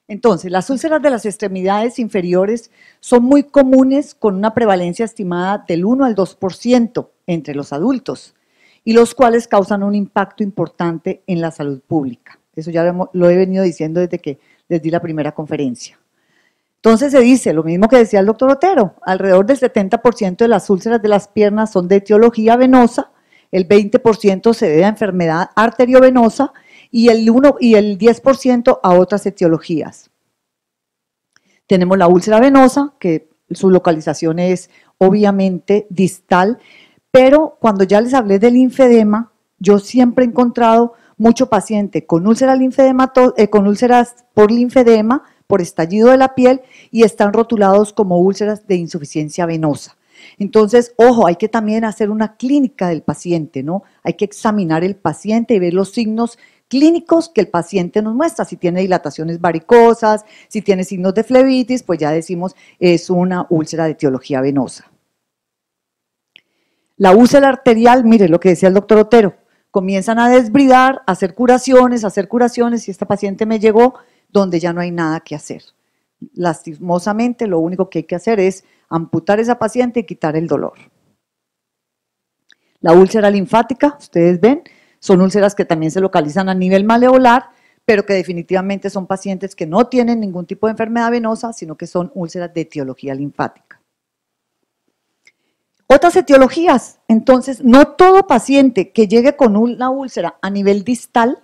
Entonces, las úlceras de las extremidades inferiores son muy comunes con una prevalencia estimada del 1 al 2% entre los adultos y los cuales causan un impacto importante en la salud pública. Eso ya lo he venido diciendo desde que les di la primera conferencia. Entonces se dice, lo mismo que decía el doctor Otero, alrededor del 70% de las úlceras de las piernas son de etiología venosa, el 20% se debe a enfermedad arteriovenosa y el 10% a otras etiologías. Tenemos la úlcera venosa, que su localización es obviamente distal, pero cuando ya les hablé del linfedema, yo siempre he encontrado mucho paciente con úlceras por linfedema, por estallido de la piel, y están rotulados como úlceras de insuficiencia venosa. Entonces, ojo, hay que también hacer una clínica del paciente, ¿no? Hay que examinar el paciente y ver los signos clínicos que el paciente nos muestra. Si tiene dilataciones varicosas, si tiene signos de flebitis, pues ya decimos es una úlcera de etiología venosa. La úlcera arterial, mire lo que decía el doctor Otero, comienzan a desbridar, a hacer curaciones, y esta paciente me llegó donde ya no hay nada que hacer. Lastimosamente, lo único que hay que hacer es amputar a esa paciente y quitar el dolor. La úlcera linfática, ustedes ven, son úlceras que también se localizan a nivel maleolar, pero que definitivamente son pacientes que no tienen ningún tipo de enfermedad venosa, sino que son úlceras de etiología linfática. Otras etiologías, entonces, no todo paciente que llegue con una úlcera a nivel distal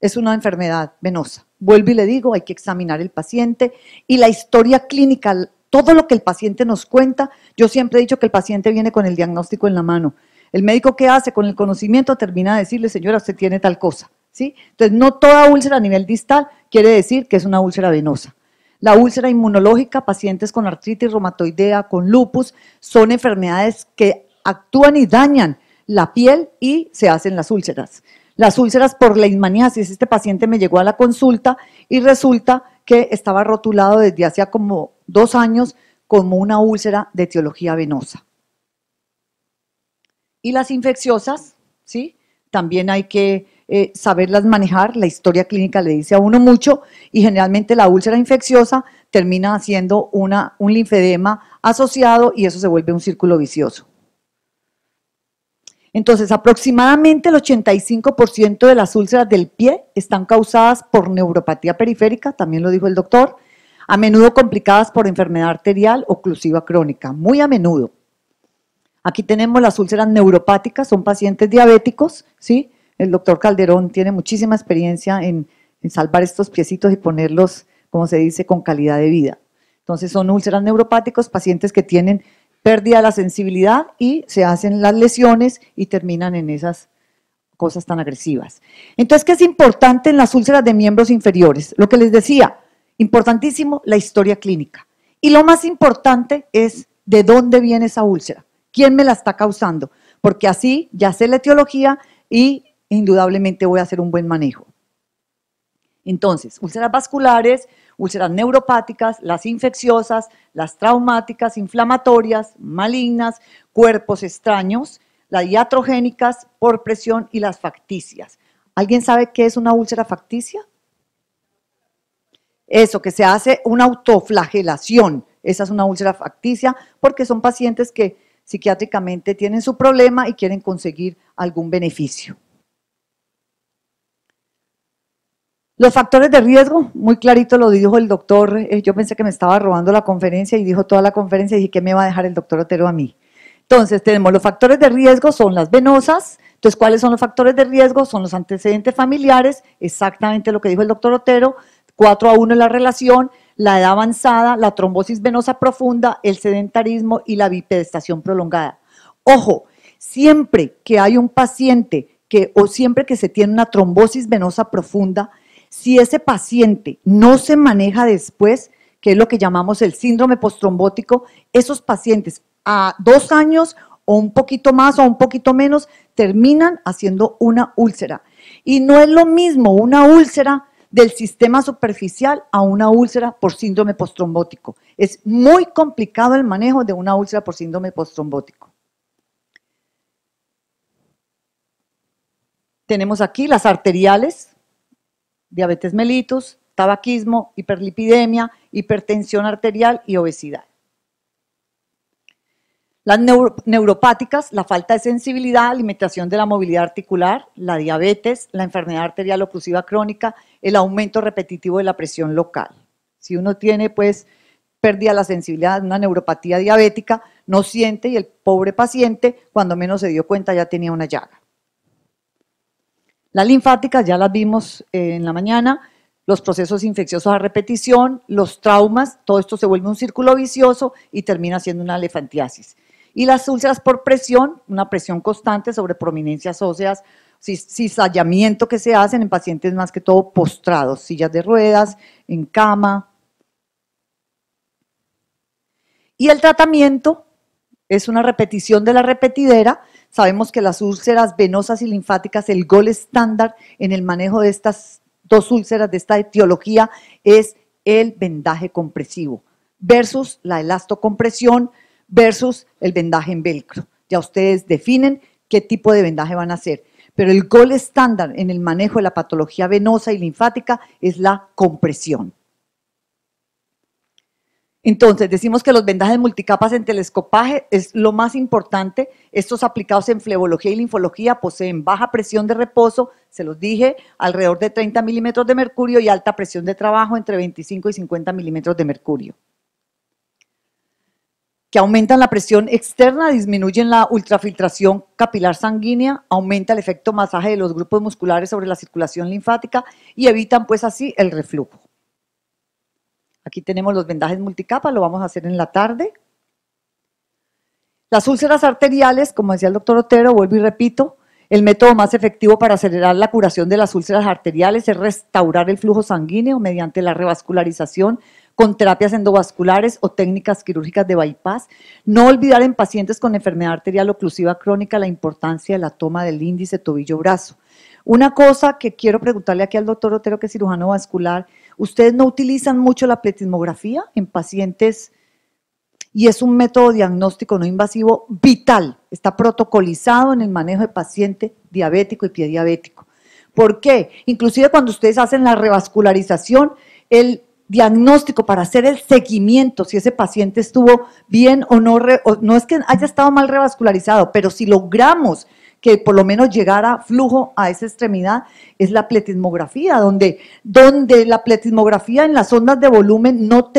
es una enfermedad venosa. Vuelvo y le digo, hay que examinar el paciente y la historia clínica, todo lo que el paciente nos cuenta. Yo siempre he dicho que el paciente viene con el diagnóstico en la mano. El médico, ¿qué hace? Con el conocimiento termina de decirle, señora, usted tiene tal cosa, ¿sí? Entonces, no toda úlcera a nivel distal quiere decir que es una úlcera venosa. La úlcera inmunológica, pacientes con artritis reumatoidea, con lupus, son enfermedades que actúan y dañan la piel y se hacen las úlceras. Las úlceras por leishmaniasis, este paciente me llegó a la consulta y resulta que estaba rotulado desde hacía como 2 años como una úlcera de etiología venosa. Y las infecciosas, ¿sí? También hay que saberlas manejar, la historia clínica le dice a uno mucho y generalmente la úlcera infecciosa termina haciendo un linfedema asociado y eso se vuelve un círculo vicioso. Entonces, aproximadamente el 85% de las úlceras del pie están causadas por neuropatía periférica, también lo dijo el doctor, a menudo complicadas por enfermedad arterial oclusiva crónica, muy a menudo. Aquí tenemos las úlceras neuropáticas, son pacientes diabéticos, ¿sí? El doctor Calderón tiene muchísima experiencia en salvar estos piecitos y ponerlos, como se dice, con calidad de vida. Entonces son úlceras neuropáticos, pacientes que tienen pérdida de la sensibilidad y se hacen las lesiones y terminan en esas cosas tan agresivas. Entonces, ¿qué es importante en las úlceras de miembros inferiores? Lo que les decía, importantísimo, la historia clínica. Y lo más importante es de dónde viene esa úlcera, quién me la está causando, porque así ya sé la etiología y indudablemente voy a hacer un buen manejo. Entonces, úlceras vasculares, úlceras neuropáticas, las infecciosas, las traumáticas, inflamatorias, malignas, cuerpos extraños, las iatrogénicas por presión y las facticias. ¿Alguien sabe qué es una úlcera facticia? Eso, que se hace una autoflagelación, esa es una úlcera facticia porque son pacientes que psiquiátricamente tienen su problema y quieren conseguir algún beneficio. Los factores de riesgo, muy clarito lo dijo el doctor, yo pensé que me estaba robando la conferencia y dijo toda la conferencia y dije, ¿qué me va a dejar el doctor Otero a mí? Entonces, tenemos los factores de riesgo, son las venosas. Entonces, ¿cuáles son los factores de riesgo? Son los antecedentes familiares, exactamente lo que dijo el doctor Otero, 4-1 en la relación, la edad avanzada, la trombosis venosa profunda, el sedentarismo y la bipedestación prolongada. Ojo, siempre que hay un paciente o siempre que se tiene una trombosis venosa profunda, si ese paciente no se maneja después, que es lo que llamamos el síndrome postrombótico, esos pacientes a 2 años o un poquito más o un poquito menos terminan haciendo una úlcera. Y no es lo mismo una úlcera del sistema superficial a una úlcera por síndrome postrombótico. Es muy complicado el manejo de una úlcera por síndrome postrombótico. Tenemos aquí las arteriales, diabetes mellitus, tabaquismo, hiperlipidemia, hipertensión arterial y obesidad. Las neuropáticas, la falta de sensibilidad, limitación de la movilidad articular, la diabetes, la enfermedad arterial oclusiva crónica, el aumento repetitivo de la presión local. Si uno tiene pues pérdida de la sensibilidad, una neuropatía diabética, no siente y el pobre paciente cuando menos se dio cuenta ya tenía una llaga. Las linfáticas ya las vimos en la mañana, los procesos infecciosos a repetición, los traumas, todo esto se vuelve un círculo vicioso y termina siendo una elefantiasis. Y las úlceras por presión, una presión constante sobre prominencias óseas, cizallamiento que se hacen en pacientes más que todo postrados, sillas de ruedas, en cama. Y el tratamiento es una repetición de la repetidera. Sabemos que las úlceras venosas y linfáticas, el gol estándar en el manejo de estas dos úlceras, de esta etiología, es el vendaje compresivo versus la elastocompresión versus el vendaje en velcro. Ya ustedes definen qué tipo de vendaje van a hacer, pero el gol estándar en el manejo de la patología venosa y linfática es la compresión. Entonces, decimos que los vendajes multicapas en telescopaje es lo más importante. Estos aplicados en flebología y linfología poseen baja presión de reposo, se los dije, alrededor de 30 milímetros de mercurio y alta presión de trabajo entre 25 y 50 milímetros de mercurio. Que aumentan la presión externa, disminuyen la ultrafiltración capilar sanguínea, aumenta el efecto masaje de los grupos musculares sobre la circulación linfática y evitan pues así el reflujo. Aquí tenemos los vendajes multicapas, lo vamos a hacer en la tarde. Las úlceras arteriales, como decía el doctor Otero, vuelvo y repito, el método más efectivo para acelerar la curación de las úlceras arteriales es restaurar el flujo sanguíneo mediante la revascularización con terapias endovasculares o técnicas quirúrgicas de bypass. No olvidar en pacientes con enfermedad arterial oclusiva crónica la importancia de la toma del índice tobillo-brazo. Una cosa que quiero preguntarle aquí al doctor Otero, que es cirujano vascular, ¿ustedes no utilizan mucho la pletismografía en pacientes? Y es un método diagnóstico no invasivo vital, está protocolizado en el manejo de paciente diabético y pie diabético. ¿Por qué? Inclusive cuando ustedes hacen la revascularización, el diagnóstico para hacer el seguimiento, si ese paciente estuvo bien o no es que haya estado mal revascularizado, pero si logramos que por lo menos llegara flujo a esa extremidad, es la pletismografía, donde la pletismografía en las ondas de volumen no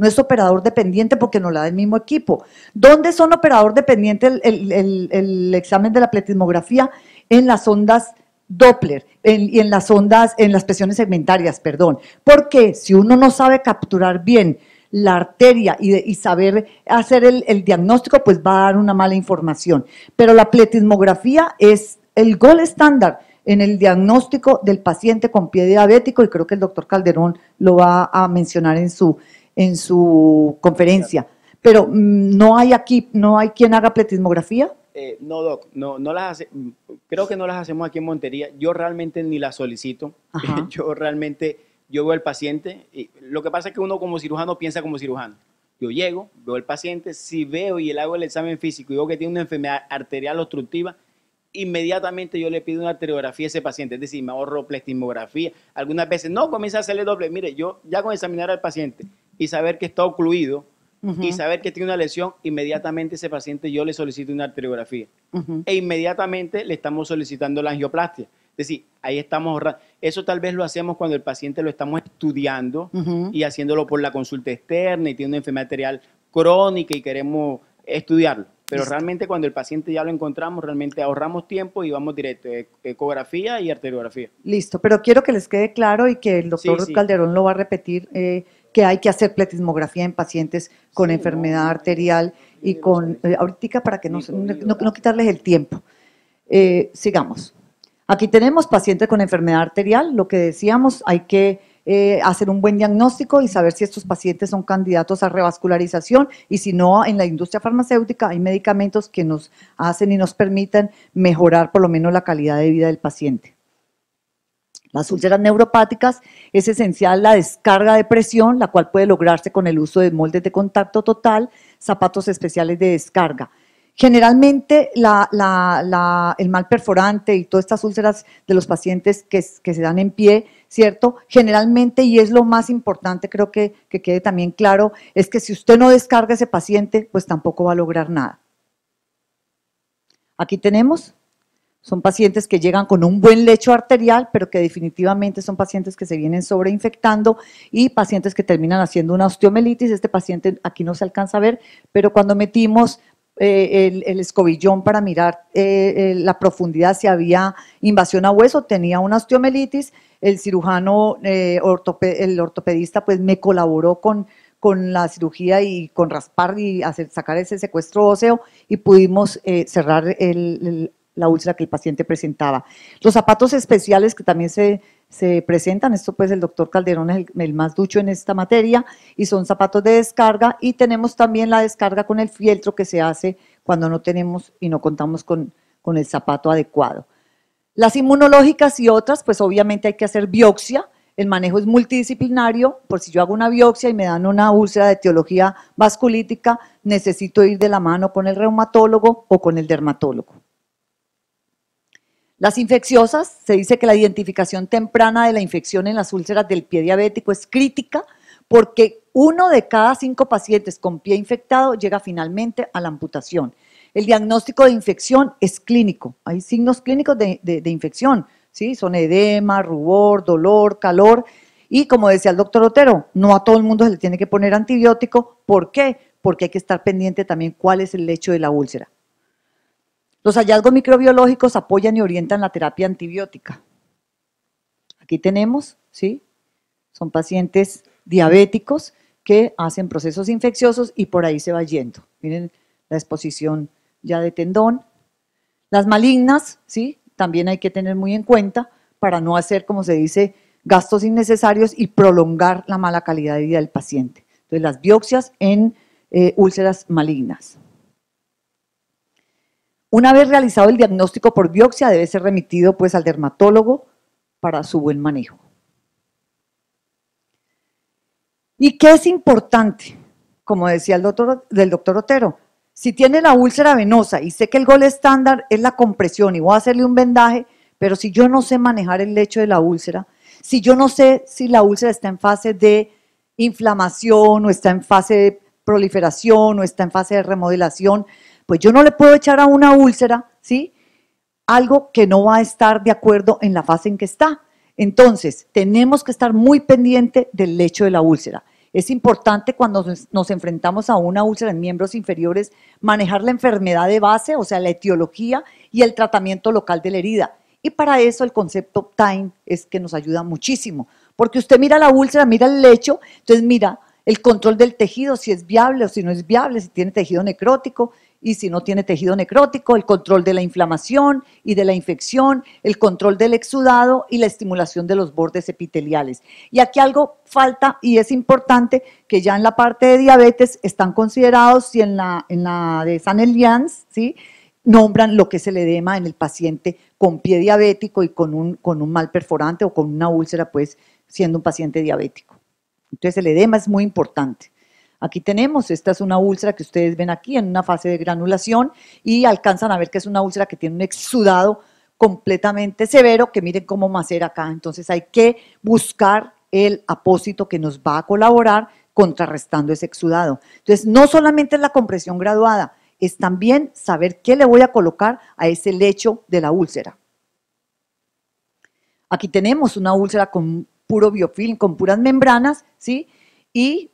es operador dependiente porque nos la da el mismo equipo. ¿Dónde son operador dependiente el examen de la pletismografía? En las ondas Doppler y en las presiones segmentarias, perdón. Porque si uno no sabe capturar bien la arteria y saber hacer el diagnóstico, pues va a dar una mala información. Pero la pletismografía es el gol estándar en el diagnóstico del paciente con pie diabético y creo que el doctor Calderón lo va a mencionar en su conferencia. Pero no hay quien haga pletismografía. No, Doc, creo que no las hacemos aquí en Montería. Yo realmente ni las solicito. Yo veo al paciente, y lo que pasa es que uno como cirujano piensa como cirujano. Yo llego, veo al paciente, si veo y le hago el examen físico y veo que tiene una enfermedad arterial obstructiva, inmediatamente yo le pido una arteriografía a ese paciente, es decir, me ahorro pletismografía. Algunas veces no, comienza a hacerle doble. Mire, yo ya con examinar al paciente y saber que está ocluido y saber que tiene una lesión, inmediatamente ese paciente yo le solicito una arteriografía. E inmediatamente le estamos solicitando la angioplastia. Es decir, ahí estamos, eso tal vez lo hacemos cuando el paciente lo estamos estudiando y haciéndolo por la consulta externa y tiene una enfermedad arterial crónica y queremos estudiarlo. Pero realmente cuando el paciente ya lo encontramos, realmente ahorramos tiempo y vamos directo, ecografía y arteriografía. Listo, pero quiero que les quede claro y que el doctor Calderón lo va a repetir, que hay que hacer pletismografía en pacientes con enfermedad arterial y con, ahorita para que no quitarles el tiempo. Sigamos. Aquí tenemos pacientes con enfermedad arterial, lo que decíamos, hay que hacer un buen diagnóstico y saber si estos pacientes son candidatos a revascularización y si no, en la industria farmacéutica hay medicamentos que nos hacen y nos permiten mejorar por lo menos la calidad de vida del paciente. Las úlceras neuropáticas es esencial la descarga de presión, la cual puede lograrse con el uso de moldes de contacto total, zapatos especiales de descarga. Generalmente el mal perforante y todas estas úlceras de los pacientes que se dan en pie, ¿cierto? Generalmente, y es lo más importante, creo que quede también claro, es que si usted no descarga a ese paciente, pues tampoco va a lograr nada. Aquí tenemos, son pacientes que llegan con un buen lecho arterial, pero que definitivamente son pacientes que se vienen sobreinfectando y pacientes que terminan haciendo una osteomelitis. Este paciente aquí no se alcanza a ver, pero cuando metimos el escobillón para mirar la profundidad, si había invasión a hueso, tenía una osteomelitis. El cirujano, el ortopedista, pues me colaboró con la cirugía y con raspar y sacar ese secuestro óseo y pudimos cerrar la úlcera que el paciente presentaba. Los zapatos especiales que también se presentan, esto pues el doctor Calderón es el más ducho en esta materia, y son zapatos de descarga, y tenemos también la descarga con el fieltro que se hace cuando no tenemos y no contamos con el zapato adecuado. Las inmunológicas y otras, pues obviamente hay que hacer biopsia. El manejo es multidisciplinario, por si yo hago una biopsia y me dan una úlcera de etiología vasculítica, necesito ir de la mano con el reumatólogo o con el dermatólogo. Las infecciosas, se dice que la identificación temprana de la infección en las úlceras del pie diabético es crítica porque 1 de cada 5 pacientes con pie infectado llega finalmente a la amputación. El diagnóstico de infección es clínico, hay signos clínicos de infección, ¿sí? Son edema, rubor, dolor, calor, y como decía el doctor Otero, no a todo el mundo se le tiene que poner antibiótico. ¿Por qué? Porque hay que estar pendiente también cuál es el lecho de la úlcera. Los hallazgos microbiológicos apoyan y orientan la terapia antibiótica. Aquí tenemos, ¿sí? Son pacientes diabéticos que hacen procesos infecciosos y por ahí se va yendo. Miren la exposición ya de tendón. Las malignas, ¿sí? También hay que tener muy en cuenta para no hacer, como se dice, gastos innecesarios y prolongar la mala calidad de vida del paciente. Entonces, las biopsias en úlceras malignas. Una vez realizado el diagnóstico por biopsia, debe ser remitido pues al dermatólogo para su buen manejo. ¿Y qué es importante? Como decía el doctor Otero, si tiene la úlcera venosa y sé que el gol estándar es la compresión y voy a hacerle un vendaje, pero si yo no sé manejar el lecho de la úlcera, si yo no sé si la úlcera está en fase de inflamación o está en fase de proliferación o está en fase de remodelación, pues yo no le puedo echar a una úlcera, ¿sí?, algo que no va a estar de acuerdo en la fase en que está. Entonces, tenemos que estar muy pendiente del lecho de la úlcera. Es importante cuando nos enfrentamos a una úlcera en miembros inferiores, manejar la enfermedad de base, o sea, la etiología y el tratamiento local de la herida. Y para eso el concepto TIME es que nos ayuda muchísimo, porque usted mira la úlcera, mira el lecho, entonces mira el control del tejido, si es viable o si no es viable, si tiene tejido necrótico, y si no tiene tejido necrótico, el control de la inflamación y de la infección, el control del exudado y la estimulación de los bordes epiteliales. Y aquí algo falta y es importante, que ya en la parte de diabetes están considerados, y en la de Sennelians, ¿sí?, nombran lo que es el edema en el paciente con pie diabético y con un mal perforante o con una úlcera, pues siendo un paciente diabético. Entonces el edema es muy importante. Aquí tenemos, esta es una úlcera que ustedes ven aquí en una fase de granulación y alcanzan a ver que es una úlcera que tiene un exudado completamente severo, que miren cómo macera acá. Entonces hay que buscar el apósito que nos va a colaborar contrarrestando ese exudado. Entonces no solamente es la compresión graduada, es también saber qué le voy a colocar a ese lecho de la úlcera. Aquí tenemos una úlcera con puro biofilm, con puras membranas, ¿sí? Y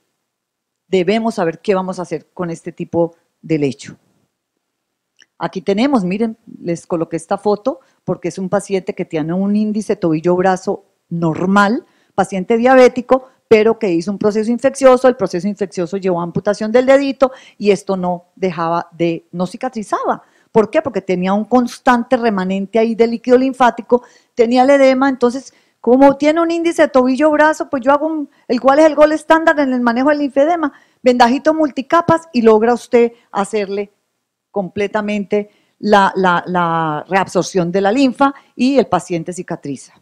debemos saber qué vamos a hacer con este tipo de lecho. Aquí tenemos, miren, les coloqué esta foto porque es un paciente que tiene un índice tobillo-brazo normal, paciente diabético, pero que hizo un proceso infeccioso, el proceso infeccioso llevó a amputación del dedito y esto no cicatrizaba. ¿Por qué? Porque tenía un constante remanente ahí de líquido linfático, tenía el edema, entonces, como tiene un índice de tobillo-brazo, pues yo hago ¿cuál es el gol estándar en el manejo del linfedema? Vendajito multicapas y logra usted hacerle completamente la reabsorción de la linfa y el paciente cicatriza.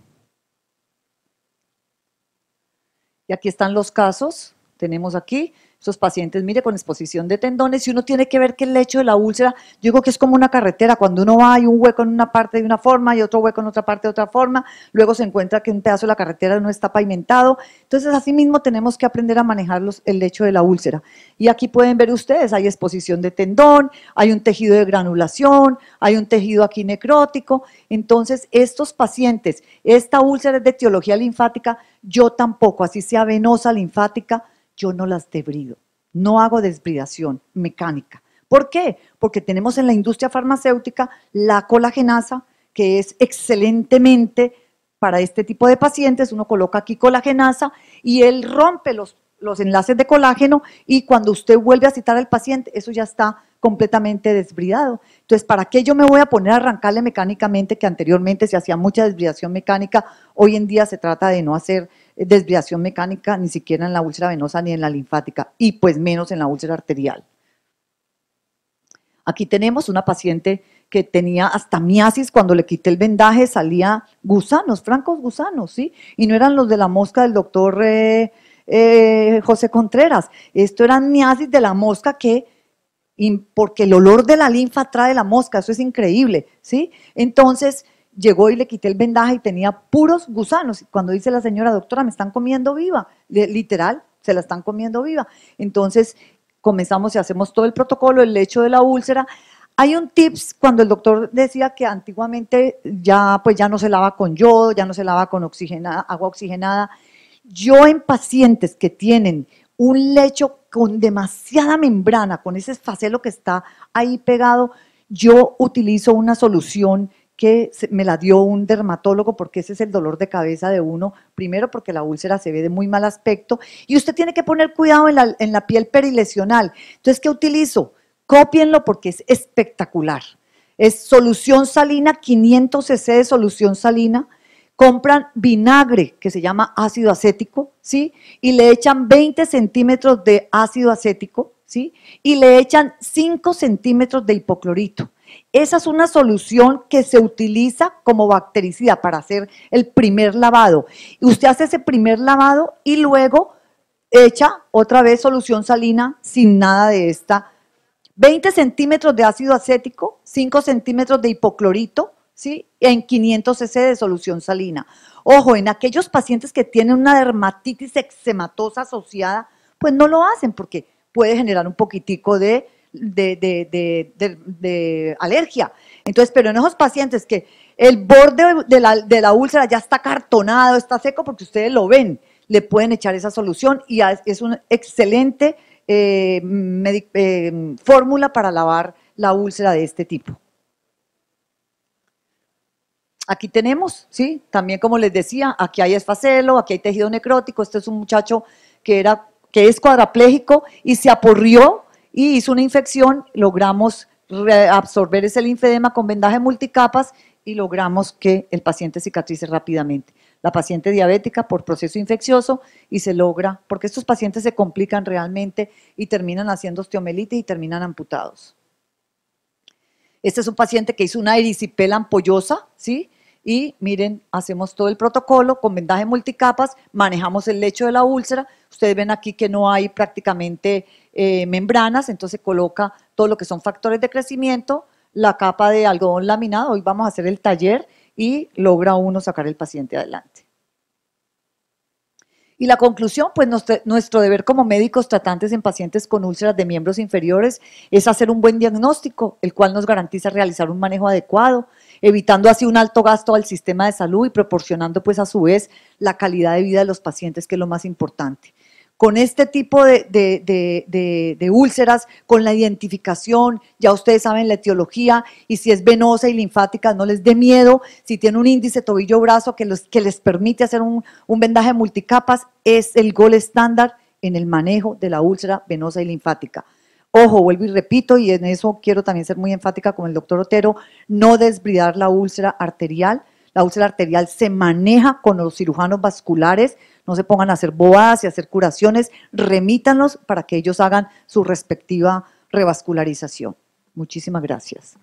Y aquí están los casos, tenemos aquí, Esos pacientes, mire, con exposición de tendones, y uno tiene que ver que el lecho de la úlcera, yo digo que es como una carretera, cuando uno va hay un hueco en una parte de una forma y otro hueco en otra parte de otra forma, luego se encuentra que un pedazo de la carretera no está pavimentado, entonces así mismo tenemos que aprender a manejar el lecho de la úlcera. Y aquí pueden ver ustedes, hay exposición de tendón, hay un tejido de granulación, hay un tejido aquí necrótico, entonces estos pacientes, esta úlcera es de etiología linfática, yo tampoco, así sea venosa, linfática, yo no las desbrido, no hago desbridación mecánica. ¿Por qué? Porque tenemos en la industria farmacéutica la colagenasa, que es excelentemente para este tipo de pacientes, uno coloca aquí colagenasa y él rompe los enlaces de colágeno y cuando usted vuelve a citar al paciente, eso ya está completamente desbridado. Entonces, ¿para qué yo me voy a poner a arrancarle mecánicamente, que anteriormente se hacía mucha desbridación mecánica? Hoy en día se trata de no hacer desviación mecánica ni siquiera en la úlcera venosa ni en la linfática y pues menos en la úlcera arterial. Aquí tenemos una paciente que tenía hasta miasis, cuando le quité el vendaje salía gusanos, francos gusanos, ¿sí? Y no eran los de la mosca del doctor José Contreras, esto eran miasis de la mosca porque el olor de la linfa trae la mosca, eso es increíble, ¿sí? Entonces llegó y le quité el vendaje y tenía puros gusanos. Cuando dice la señora, doctora, me están comiendo viva, literal, se la están comiendo viva. Entonces comenzamos y hacemos todo el protocolo, el lecho de la úlcera. Hay un tips cuando el doctor decía que antiguamente ya no se lava con yodo, ya no se lava con agua oxigenada. Yo en pacientes que tienen un lecho con demasiada membrana, con ese esfacelo que está ahí pegado, yo utilizo una solución que me la dio un dermatólogo, porque ese es el dolor de cabeza de uno, primero porque la úlcera se ve de muy mal aspecto, y usted tiene que poner cuidado en la piel perilesional. Entonces, ¿qué utilizo? Cópienlo porque es espectacular. Es solución salina, 500 cc de solución salina, compran vinagre que se llama ácido acético, ¿sí? Y le echan 20 centímetros de ácido acético, ¿sí? Y le echan 5 centímetros de hipoclorito. Esa es una solución que se utiliza como bactericida para hacer el primer lavado. Y usted hace ese primer lavado y luego echa otra vez solución salina sin nada de esta. 20 centímetros de ácido acético, 5 centímetros de hipoclorito, ¿sí? En 500 cc de solución salina. Ojo, en aquellos pacientes que tienen una dermatitis eczematosa asociada, pues no lo hacen porque puede generar un poquitico de alergia. Entonces, pero en esos pacientes que el borde de la úlcera ya está cartonado, está seco, porque ustedes lo ven, le pueden echar esa solución y es una excelente fórmula para lavar la úlcera de este tipo. Aquí tenemos, ¿sí? También como les decía, aquí hay esfacelo, aquí hay tejido necrótico. Este es un muchacho que es cuadraplégico y se aporrió y hizo una infección, logramos absorber ese linfedema con vendaje multicapas y logramos que el paciente cicatrice rápidamente. La paciente diabética por proceso infeccioso y se logra, porque estos pacientes se complican realmente y terminan haciendo osteomelitis y terminan amputados. Este es un paciente que hizo una erisipela ampollosa, ¿sí? Y miren, hacemos todo el protocolo con vendaje multicapas, manejamos el lecho de la úlcera. Ustedes ven aquí que no hay prácticamente membranas, entonces coloca todo lo que son factores de crecimiento, la capa de algodón laminado. Hoy vamos a hacer el taller y logra uno sacar el paciente adelante. Y la conclusión, pues nuestro deber como médicos tratantes en pacientes con úlceras de miembros inferiores es hacer un buen diagnóstico, el cual nos garantiza realizar un manejo adecuado, evitando así un alto gasto al sistema de salud y proporcionando pues a su vez la calidad de vida de los pacientes, que es lo más importante. Con este tipo de úlceras, con la identificación, ya ustedes saben la etiología, y si es venosa y linfática, no les dé miedo. Si tiene un índice tobillo-brazo que les permite hacer un vendaje multicapas, es el gold estándar en el manejo de la úlcera venosa y linfática. Ojo, vuelvo y repito, y en eso quiero también ser muy enfática con el doctor Otero, no desbridar la úlcera arterial. La úlcera arterial se maneja con los cirujanos vasculares. No se pongan a hacer bobadas y a hacer curaciones, remítanlos para que ellos hagan su respectiva revascularización. Muchísimas gracias.